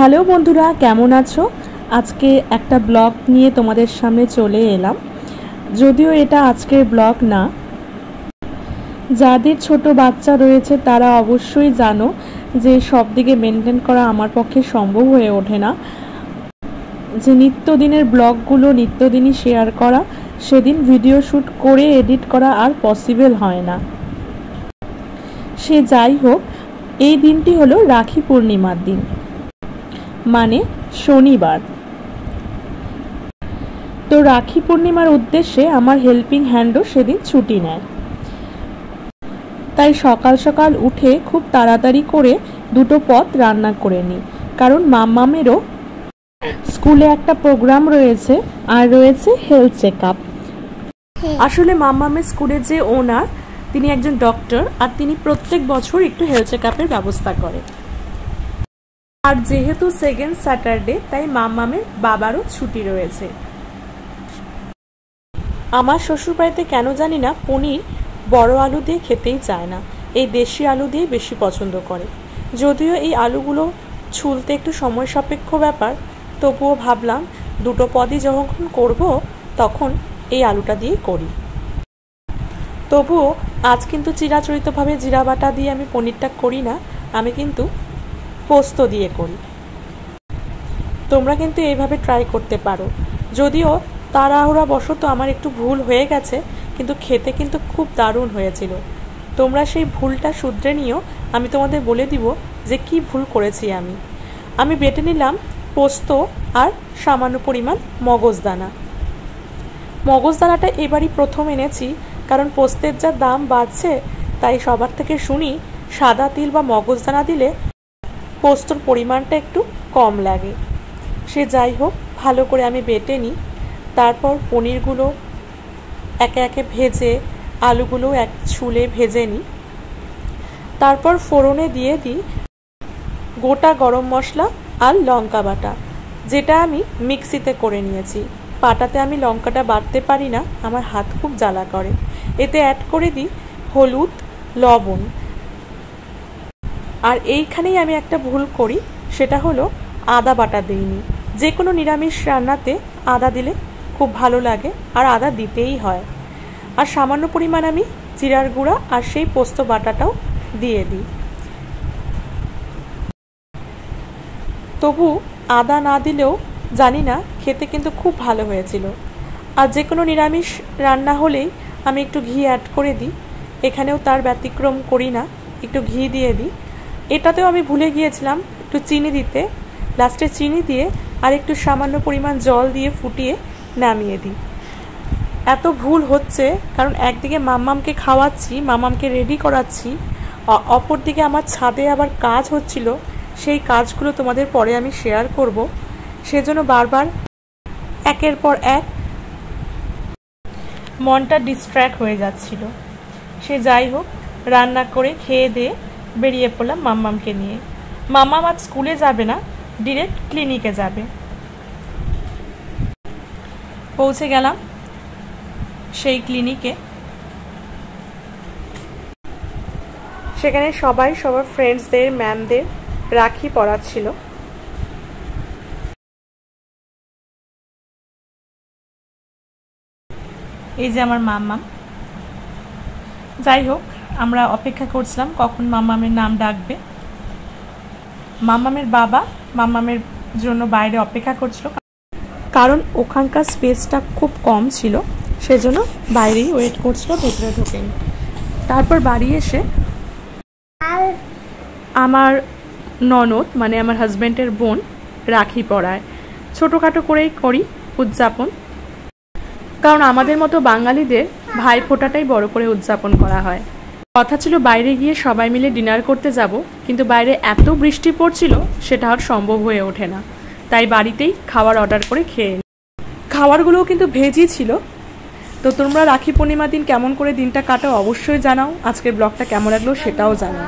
Hello বন্ধুরা, কেমন আছো? আজকে একটা ব্লগ নিয়ে তোমাদের সামনে চলে এলাম। যদিও এটা আজকের ব্লগ না। যাদের ছোট বাচ্চা রয়েছে তারা অবশ্যই জানো যে সব দিকে মেনটেন করা আমার পক্ষে সম্ভব হয়ে ওঠে না। যে নিত্যদিনের ব্লগগুলো নিত্যদিনই শেয়ার করা, সেদিন ভিডিও শ্যুট করে এডিট করা আর পসিবল হয় না। সে যাই হোক, এই দিনটি হলো রাখি পূর্ণিমার দিন, মানে শনিবার। তো রাখি পূর্ণিমার উদ্দেশ্যে আমার হেল্পিং হ্যান্ডও সেদিন ছুটি নেয়। তাই সকাল সকাল উঠে খুব তাড়াতাড়ি করে দুটো পদ রান্না করে নিই, কারণ মাম্মামেরও স্কুলে একটা প্রোগ্রাম রয়েছে আর রয়েছে হেলথ চেক আপ। আসলে মাম্মামের স্কুলের যে ওনার, তিনি একজন ডক্টর, আর তিনি প্রত্যেক বছর একটু হেলথ চেক আপের ব্যবস্থা করে। আর যেহেতু সেকেন্ড স্যাটারডে, তাই মাম্মামের বাবারও ছুটি রয়েছে। আমার শ্বশুরবাড়িতে কেন জানি না পনির বড় আলু দিয়ে খেতেই চায় না, এই দেশি আলু দিয়ে বেশি পছন্দ করে। যদিও এই আলুগুলো ছুলতে একটু সময় সাপেক্ষ ব্যাপার, তবুও ভাবলাম দুটো পদই যখন করব তখন এই আলুটা দিয়েই করি। তবুও আজ কিন্তু চিরাচরিতভাবে জিরা বাটা দিয়ে আমি পনিরটা করি না, আমি কিন্তু পোস্ত দিয়ে করি। তোমরা কিন্তু এইভাবে ট্রাই করতে পারো। যদিও তাড়াহুড়া বশত আমার একটু ভুল হয়ে গেছে, কিন্তু খেতে কিন্তু খুব দারুণ হয়েছিল। তোমরা সেই ভুলটা শুধরে নিও। আমি তোমাদের বলে দিব যে কি ভুল করেছি। আমি বেটে নিলাম পোস্ত আর সামান্য পরিমাণ মগজদানাটা এবারই প্রথম এনেছি, কারণ পোস্তের যা দাম বাড়ছে, তাই সবার থেকে শুনি সাদা তিল বা মগজদানা দিলে পোস্তর পরিমাণটা একটু কম লাগে। সে যাই হোক, ভালো করে আমি বেটে নিই। তারপর পনিরগুলো একে একে ভেজে, আলুগুলো এক ছুলে ভেজে নিই। তারপর ফোড়নে দিয়ে দিই গোটা গরম মশলা আর লঙ্কা বাটা, যেটা আমি মিক্সিতে করে নিয়েছি। পাটাতে আমি লঙ্কাটা বাটতে পারি না, আমার হাত খুব জ্বালা করে। এতে অ্যাড করে দিই হলুদ, লবণ। আর এইখানেই আমি একটা ভুল করি, সেটা হলো আদা বাটা দিইনি। যে কোনো নিরামিষ রান্নাতে আদা দিলে খুব ভালো লাগে, আর আদা দিতেই হয়। আর সামান্য পরিমাণ আমি জিরার গুঁড়া আর সেই পোস্ত বাটাটাও দিয়ে দিই। তবু আদা না দিলেও জানি না, খেতে কিন্তু খুব ভালো হয়েছিল। আর যে কোনো নিরামিষ রান্না হলেই আমি একটু ঘি অ্যাড করে দিই। এখানেও তার ব্যতিক্রম করি না, একটু ঘি দিয়ে দিই। এটাতেও আমি ভুলে গিয়েছিলাম একটু চিনি দিতে। লাস্টে চিনি দিয়ে আর একটু সামান্য পরিমাণ জল দিয়ে ফুটিয়ে নামিয়ে দিই। এত ভুল হচ্ছে কারণ একদিকে মাম্মামকে খাওয়াচ্ছি, মাম্মামকে রেডি করাচ্ছি, অপরদিকে আমার ছাদে আবার কাজ হচ্ছিল। সেই কাজগুলো তোমাদের পরে আমি শেয়ার করব। সেজন্য বারবার একের পর এক মনটা ডিস্ট্র্যাক্ট হয়ে যাচ্ছিল। সে যাই হোক, রান্না করে খেয়ে দিয়ে বেরিয়ে পড়লাম মাম্মামকে নিয়ে। মাম্মাম আজ স্কুলে যাবে না, ডিরেক্ট ক্লিনিকে যাবে। পৌঁছে গেলাম সেই ক্লিনিকে। সেখানে সবাই সবার ফ্রেন্ডসদের, ম্যামদের রাখি পরাচ্ছিল। এই যে আমার মাম্মাম। যাই হোক, আমরা অপেক্ষা করছিলাম কখন মাম্মামের নাম ডাকবে। মাম্মামের বাবা মাম্মামের জন্য বাইরে অপেক্ষা করছিল, কারণ ওখানকার স্পেসটা খুব কম ছিল, সেজন্য বাইরেই ওয়েট করছিল, ভেতরে ঢোকেনি। তারপর বাড়ি এসে আমার ননদ, মানে আমার হাজব্যান্ডের বোন, রাখি পরায়। ছোটোখাটো করেই করি উদযাপন, কারণ আমাদের মতো বাঙালিদের ভাইফোঁটাটাই বড় করে উদযাপন করা হয়। কথা ছিল বাইরে গিয়ে সবাই মিলে ডিনার করতে যাব, কিন্তু বাইরে এত বৃষ্টি পড়ছিল সেটা আর সম্ভব হয়ে ওঠে না। তাই বাড়িতেই খাবার অর্ডার করে খেয়ে নিই। খাবারগুলোও কিন্তু ভেজই ছিল। তো তোমরা রাখি পূর্ণিমার দিন কেমন করে দিনটা কাটাও অবশ্যই জানাও। আজকের ব্লগটা কেমন লাগলো সেটাও জানাও।